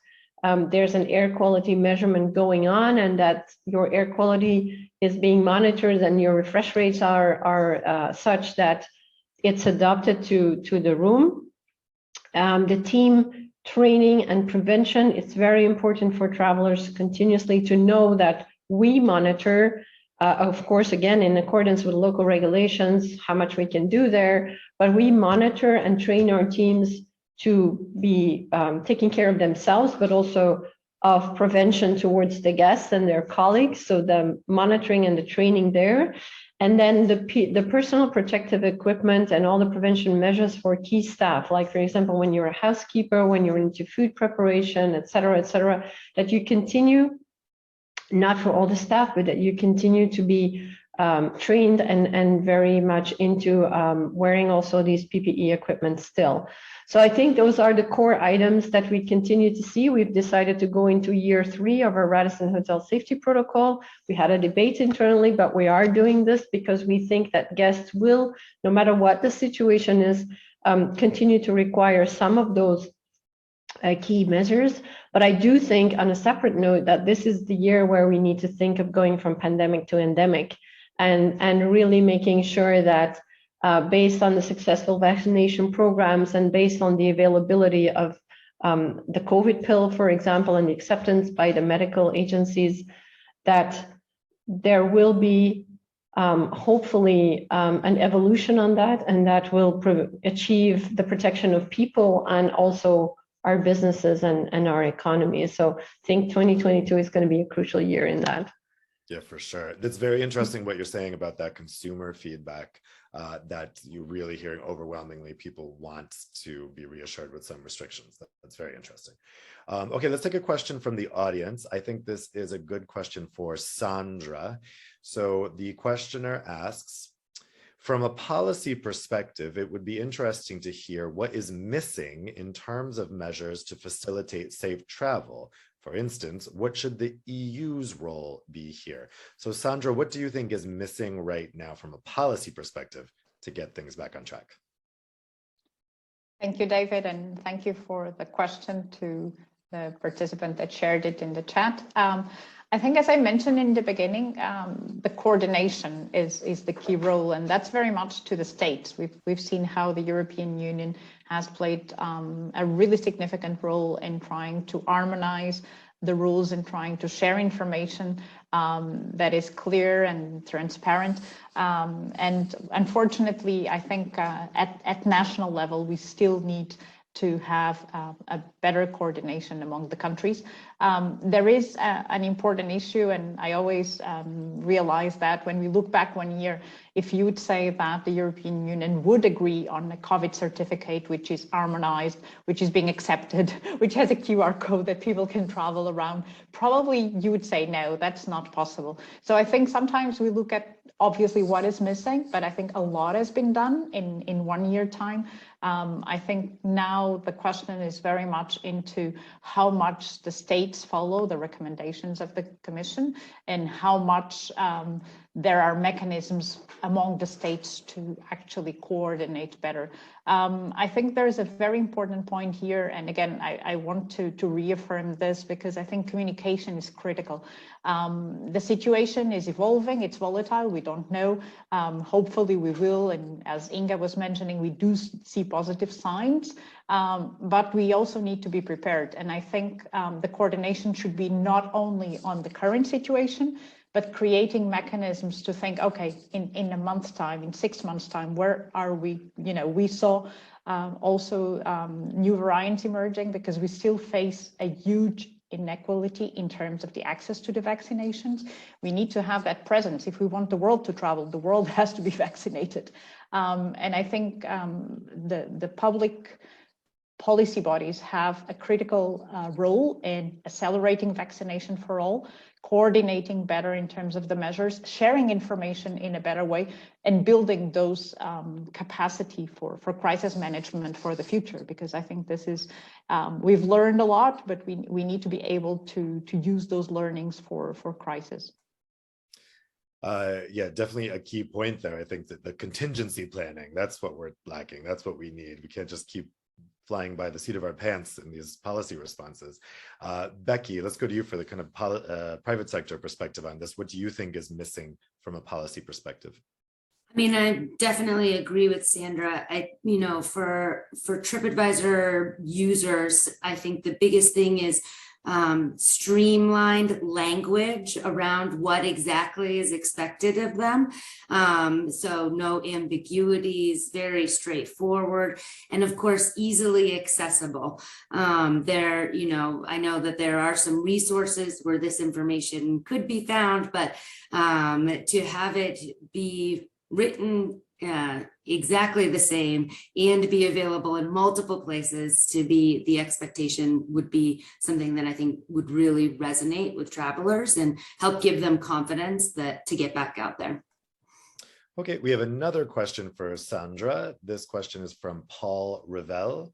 there's an air quality measurement going on and that your air quality is being monitored and your refresh rates are such that it's adapted to the room. The team training and prevention, it's very important for travelers continuously to know that we monitor, of course, again, in accordance with local regulations, how much we can do there, but we monitor and train our teams to be taking care of themselves, but also of prevention towards the guests and their colleagues. So the monitoring and the training there. And then the personal protective equipment and all the prevention measures for key staff, like for example, when you're a housekeeper, when you're into food preparation, et cetera, that you continue, not for all the staff, but that you continue to be trained and very much into wearing also these PPE equipment still. So I think those are the core items that we continue to see. We've decided to go into year 3 of our Radisson Hotel Safety Protocol. We had a debate internally, but we are doing this because we think that guests will, no matter what the situation is, continue to require some of those key measures. But I do think, on a separate note, that this is the year where we need to think of going from pandemic to endemic and really making sure that based on the successful vaccination programs and based on the availability of the COVID pill, for example, and the acceptance by the medical agencies, that there will be hopefully an evolution on that, and that will achieve the protection of people and also our businesses and our economy. So I think 2022 is going to be a crucial year in that. Yeah, for sure. It's very interesting what you're saying about that consumer feedback, that you're really hearing overwhelmingly people want to be reassured with some restrictions. That's very interesting. Okay, let's take a question from the audience. I think this is a good question for Sandra. So the questioner asks, from a policy perspective, it would be interesting to hear what is missing in terms of measures to facilitate safe travel. For instance, what should the EU's role be here? So Sandra, what do you think is missing right now from a policy perspective to get things back on track? Thank you, David, and thank you for the question to the participant that shared it in the chat. I think, as I mentioned in the beginning, the coordination is the key role, and that's very much to the states. We've seen how the European Union has played a really significant role in trying to harmonize the rules and trying to share information that is clear and transparent. And unfortunately, I think at national level, we still need to have a better coordination among the countries. There is an important issue, and I always realize that when we look back 1 year, if you would say that the European Union would agree on a COVID certificate, which is harmonized, which is being accepted, which has a QR code that people can travel around, probably you would say, no, that's not possible. So I think sometimes we look at obviously what is missing, but I think a lot has been done in 1 year time. I think now the question is very much much into how much the states follow the recommendations of the Commission and how much there are mechanisms among the states to actually coordinate better. I think there's a very important point here, and again, I want to reaffirm this because I think communication is critical. The situation is evolving, it's volatile, we don't know. Hopefully we will, and as Inga was mentioning, we do see positive signs, but we also need to be prepared. And I think the coordination should be not only on the current situation, but creating mechanisms to think, okay, in a month's time, in 6 months' time, where are we? You know, we saw also new variants emerging because we still face a huge inequality in terms of the access to the vaccinations. We need to have that presence. If we want the world to travel, the world has to be vaccinated. And I think the public policy bodies have a critical role in accelerating vaccination for all, coordinating better in terms of the measures, sharing information in a better way, and building those capacity for crisis management for the future. Because I think this is, we've learned a lot, but we need to be able to use those learnings for crisis. Yeah, definitely a key point there. I think that the contingency planning, that's what we're lacking. That's what we need. We can't just keep flying by the seat of our pants in these policy responses. Becky, let's go to you for the kind of private sector perspective on this. What do you think is missing from a policy perspective? I mean, I definitely agree with Sandra. You know, for Tripadvisor users, I think the biggest thing is streamlined language around what exactly is expected of them. So no ambiguities, very straightforward, and of course, easily accessible. There, you know, I know that there are some resources where this information could be found, but to have it be written exactly the same and be available in multiple places to be the expectation would be something that I think would really resonate with travelers and help give them confidence that to get back out there. Okay, we have another question for Sandra. This question is from Paul Ravel.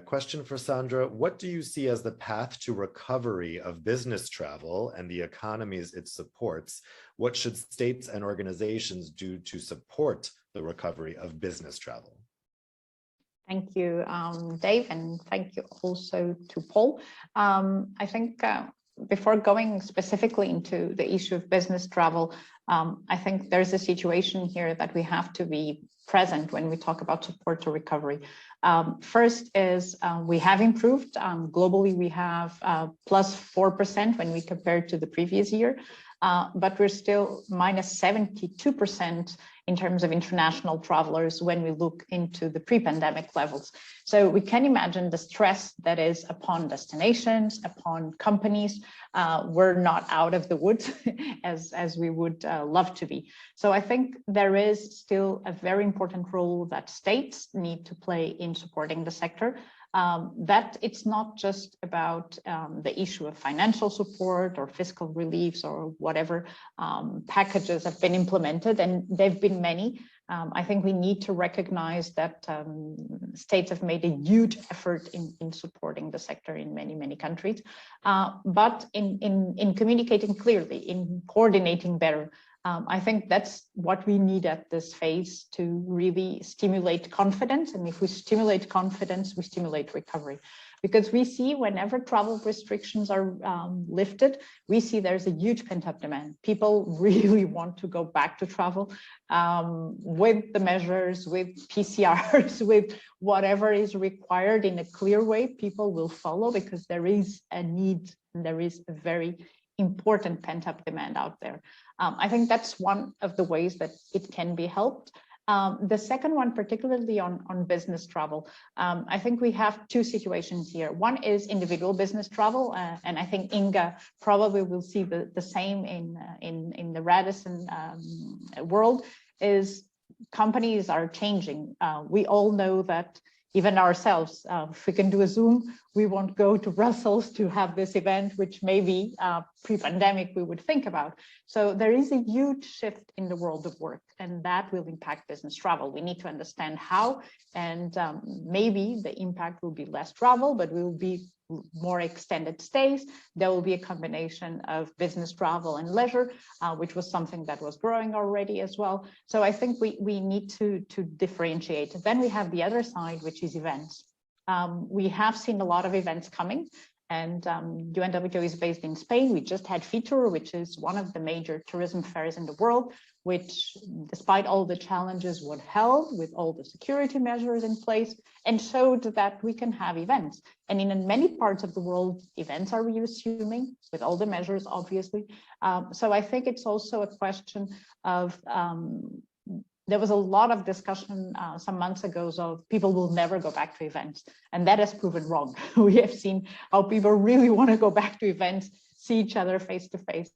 Question for Sandra: what do you see as the path to recovery of business travel and the economies it supports? What should states and organizations do to support the recovery of business travel? Thank you, Dave, and thank you also to Paul. I think before going specifically into the issue of business travel, I think there's a situation here that we have to be present when we talk about support to recovery. First is we have improved. Globally, we have plus 4% when we compare to the previous year, but we're still minus 72% in terms of international travelers when we look into the pre-pandemic levels. So we can imagine the stress that is upon destinations, upon companies. We're not out of the woods as we would love to be. So I think there is still a very important role that states need to play in supporting the sector. That it's not just about the issue of financial support or fiscal reliefs or whatever packages have been implemented, and there've been many. I think we need to recognize that states have made a huge effort in supporting the sector in many countries, but in communicating clearly, in coordinating better. I think that's what we need at this phase to really stimulate confidence. And if we stimulate confidence, we stimulate recovery. Because we see whenever travel restrictions are lifted, we see there's a huge pent-up demand. People really want to go back to travel with the measures, with PCRs, with whatever is required in a clear way. People will follow because there is a need, and there is a very important pent-up demand out there. I think that's one of the ways that it can be helped. The second one, particularly on business travel, I think we have two situations here. One is individual business travel, and I think Inga probably will see the same in the Radisson world, is companies are changing. We all know that even ourselves, if we can do a Zoom, we won't go to Brussels to have this event, which maybe pre-pandemic we would think about. So there is a huge shift in the world of work, and that will impact business travel. We need to understand how, and maybe the impact will be less travel, but we will be more extended stays. There will be a combination of business travel and leisure, which was something that was growing already as well. So I think we need to differentiate. Then we have the other side, which is events. We have seen a lot of events coming, and UNWTO is based in Spain. We just had FITUR, which is one of the major tourism fairs in the world, which, despite all the challenges, was held with all the security measures in place and showed that we can have events. And in many parts of the world, events are resuming with all the measures, obviously. So I think it's also a question of, there was a lot of discussion some months ago of people will never go back to events, and that has proven wrong. We have seen how people really want to go back to events, see each other face to face.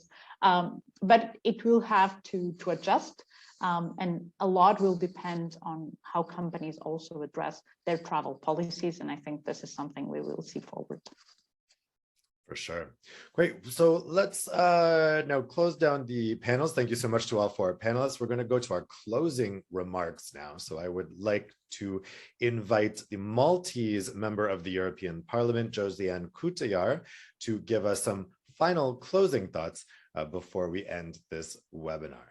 But it will have to adjust, and a lot will depend on how companies also address their travel policies. And I think this is something we will see forward. For sure. Great. So let's now close down the panels. Thank you so much to all four panelists. We're going to go to our closing remarks now. So I would like to invite the Maltese member of the European Parliament, Josiane Cotillard, to give us some final closing thoughts before we end this webinar.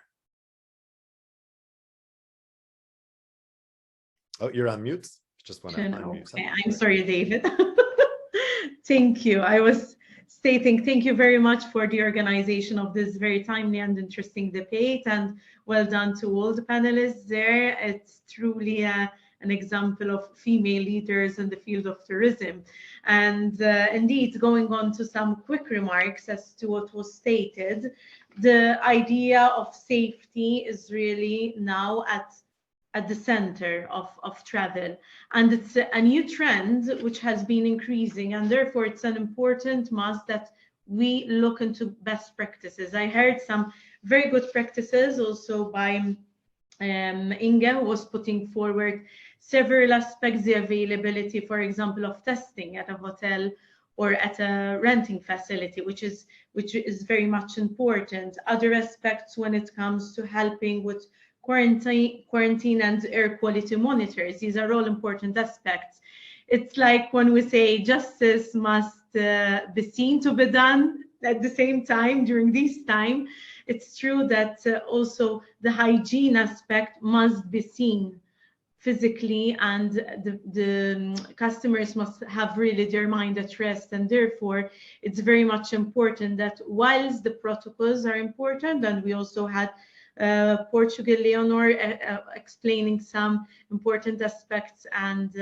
Oh, you're on mute. Just want to unmute. Okay. I'm sorry, David. Thank you. I was stating thank you very much for the organization of this very timely and interesting debate, and well done to all the panelists there. It's truly an example of female leaders in the field of tourism. And indeed, going on to some quick remarks as to what was stated, the idea of safety is really now at the center of travel, and it's a new trend which has been increasing, and therefore it's an important must that we look into best practices. I heard some very good practices also by Inge, who was putting forward several aspects, the availability, for example, of testing at a hotel or at a renting facility, which is very much important. Other aspects when it comes to helping with quarantine and air quality monitors. These are all important aspects. It's like when we say justice must be seen to be done at the same time during this time. It's true that also the hygiene aspect must be seen physically, and the customers must have really their mind at rest. And therefore, it's very much important that whilst the protocols are important, and we also had Portugal Leonor explaining some important aspects and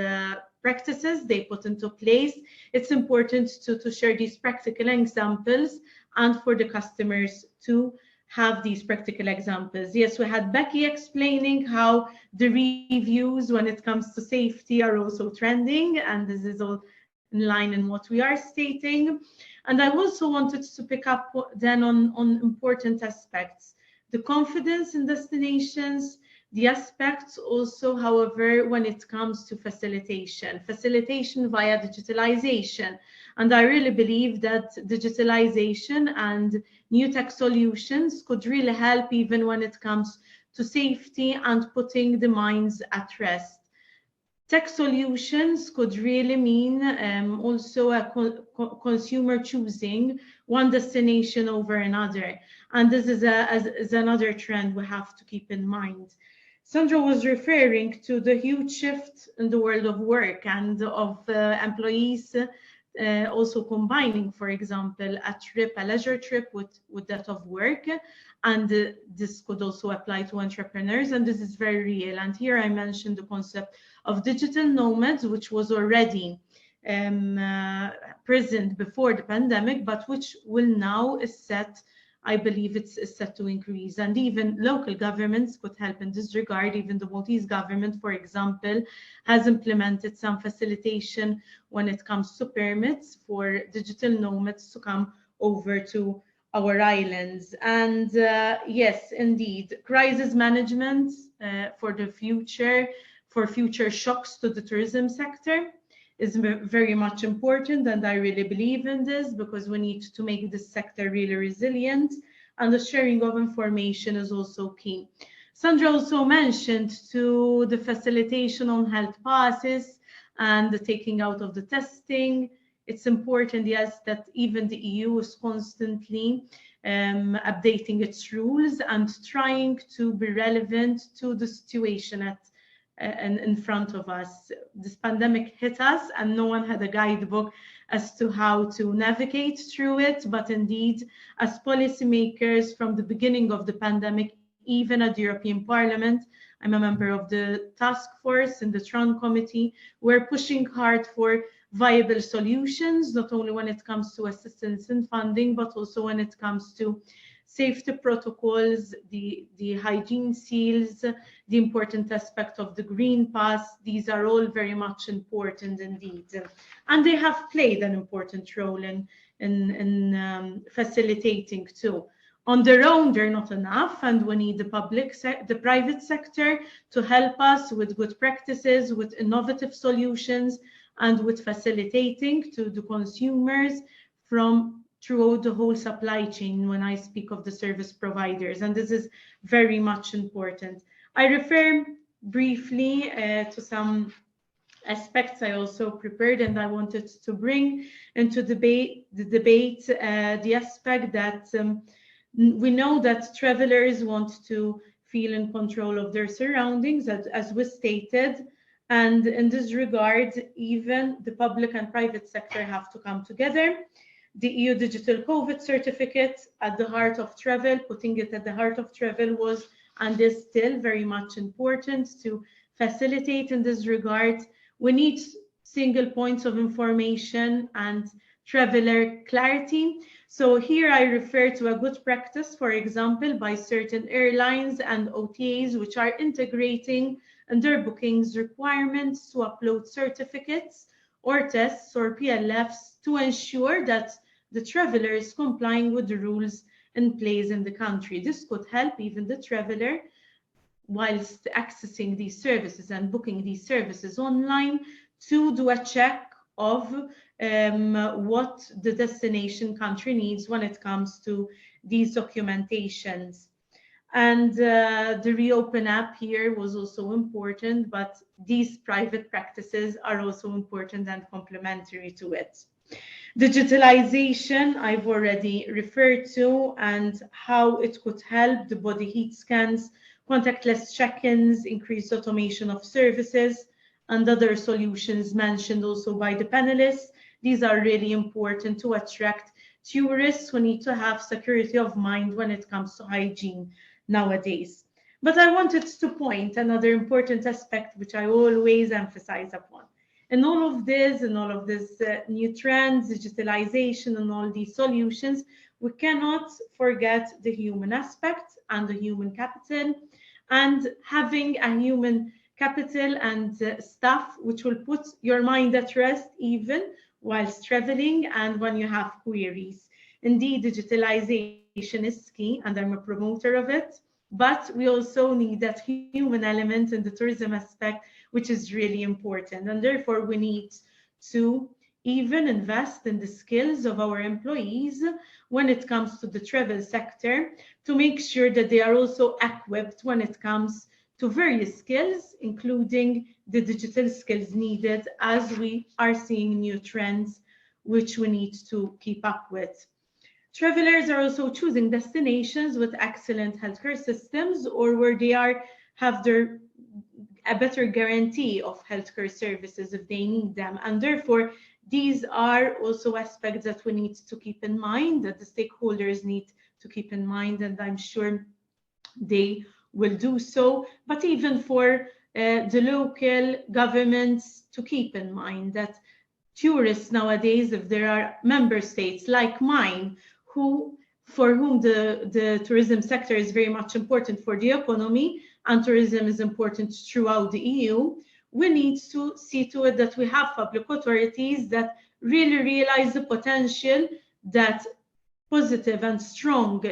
practices they put into place, it's important to share these practical examples and for the customers to have these practical examples. Yes, we had Becky explaining how the reviews when it comes to safety are also trending, and this is all in line in what we are stating. And I also wanted to pick up then on important aspects. The confidence in destinations, the aspects also, however, when it comes to facilitation via digitalization. And I really believe that digitalization and new tech solutions could really help even when it comes to safety and putting the minds at rest. Tech solutions could really mean also a consumer choosing one destination over another. And this is another trend we have to keep in mind. Sandra was referring to the huge shift in the world of work and of employees also combining, for example, a leisure trip with that of work. And this could also apply to entrepreneurs, and this is very real. And here I mentioned the concept of digital nomads, which was already present before the pandemic, but which will now is set, I believe it's set to increase. And even local governments could help in this regard. Even the Maltese government, for example, has implemented some facilitation when it comes to permits for digital nomads to come over to our islands. And yes, indeed, crisis management for the future for future shocks to the tourism sector is very much important, and I really believe in this because we need to make this sector really resilient, and the sharing of information is also key. Sandra also mentioned to the facilitation on health passes and the taking out of the testing. It's important, yes, that even the EU is constantly updating its rules and trying to be relevant to the situation in front of us. This pandemic hit us and no one had a guidebook as to how to navigate through it. But indeed, as policymakers from the beginning of the pandemic, even at the European Parliament, I'm a member of the task force in the TRAN committee, we're pushing hard for viable solutions, not only when it comes to assistance and funding, but also when it comes to safety protocols, the hygiene seals, the important aspect of the green pass. These are all very much important indeed. And they have played an important role in facilitating too. On their own, they're not enough, and we need the private sector to help us with good practices, with innovative solutions, and with facilitating to the consumers throughout the whole supply chain when I speak of the service providers, and this is very much important. I refer briefly to some aspects I also prepared, and I wanted to bring into the debate the aspect that we know that travelers want to feel in control of their surroundings, as was stated. And in this regard, even the public and private sector have to come together. The EU Digital COVID Certificate at the heart of travel, putting it at the heart of travel was and is still very much important to facilitate in this regard. We need single points of information and traveler clarity. So here I refer to a good practice, for example, by certain airlines and OTAs, which are integrating in their bookings requirements to upload certificates or tests or PLFs to ensure that the traveler is complying with the rules in place in the country. This could help even the traveler, whilst accessing these services and booking these services online, to do a check of what the destination country needs when it comes to these documentations. And the Reopen app here was also important, but these private practices are also important and complementary to it. Digitalization, I've already referred to, and how it could help the body heat scans, contactless check-ins, increased automation of services, and other solutions mentioned also by the panelists. These are really important to attract tourists who need to have security of mind when it comes to hygiene nowadays. But I wanted to point another important aspect, which I always emphasize upon. In all of this, new trends, digitalization, and all these solutions, we cannot forget the human aspect and the human capital, and having a human capital and staff which will put your mind at rest even whilst traveling and when you have queries. Indeed, digitalization is key, and I'm a promoter of it, but we also need that human element in the tourism aspect, which is really important. And therefore, we need to even invest in the skills of our employees when it comes to the travel sector, to make sure that they are also equipped when it comes to various skills, including the digital skills needed, as we are seeing new trends which we need to keep up with. Travelers are also choosing destinations with excellent healthcare systems, or where they have a better guarantee of healthcare services if they need them. And therefore, these are also aspects that we need to keep in mind, that the stakeholders need to keep in mind, and I'm sure they will do so. But even for the local governments to keep in mind that tourists nowadays, if there are member states like mine, for whom the tourism sector is very much important for the economy, and tourism is important throughout the EU, we need to see to it that we have public authorities that really realize the potential that positive and strong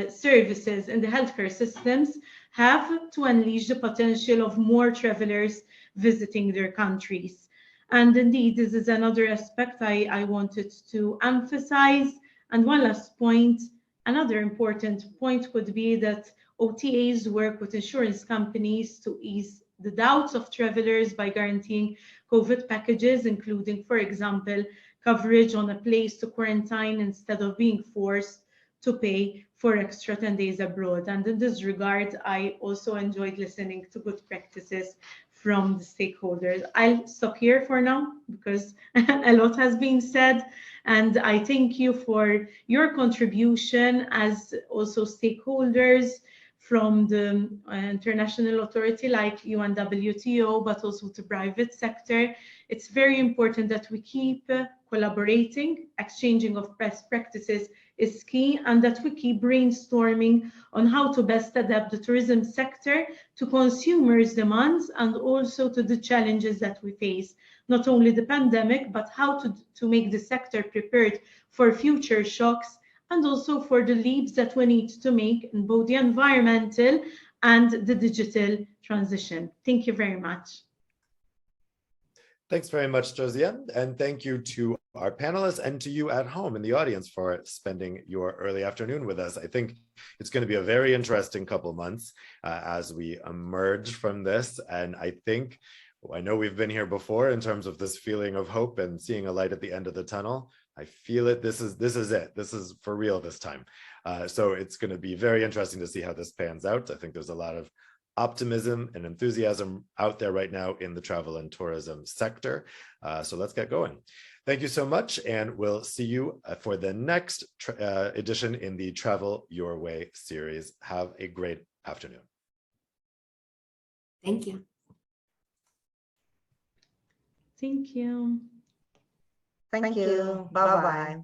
services in the healthcare systems have to unleash the potential of more travelers visiting their countries. And indeed, this is another aspect I wanted to emphasize. And one last point, another important point could be that OTAs work with insurance companies to ease the doubts of travelers by guaranteeing COVID packages, including, for example, coverage on a place to quarantine instead of being forced to pay for extra 10 days abroad. And in this regard, I also enjoyed listening to good practices from the stakeholders. I'll stop here for now because a lot has been said. And I thank you for your contribution as also stakeholders from the international authority like UNWTO, but also the private sector. It's very important that we keep collaborating. Exchanging of best practices is key, and that we keep brainstorming on how to best adapt the tourism sector to consumers' demands and also to the challenges that we face, not only the pandemic, but how to make the sector prepared for future shocks, and also for the leaps that we need to make in both the environmental and the digital transition. Thank you very much. Thanks very much, Josiane, and thank you to our panelists and to you at home in the audience for spending your early afternoon with us. I think it's going to be a very interesting couple months as we emerge from this, and I know we've been here before in terms of this feeling of hope and seeing a light at the end of the tunnel. I feel it. This is it. This is for real this time. So it's going to be very interesting to see how this pans out. I think there's a lot of optimism and enthusiasm out there right now in the travel and tourism sector. So let's get going. Thank you so much, and we'll see you for the next edition in the Travel Your Way series. Have a great afternoon. Thank you. Thank you. Thank you. Bye-bye.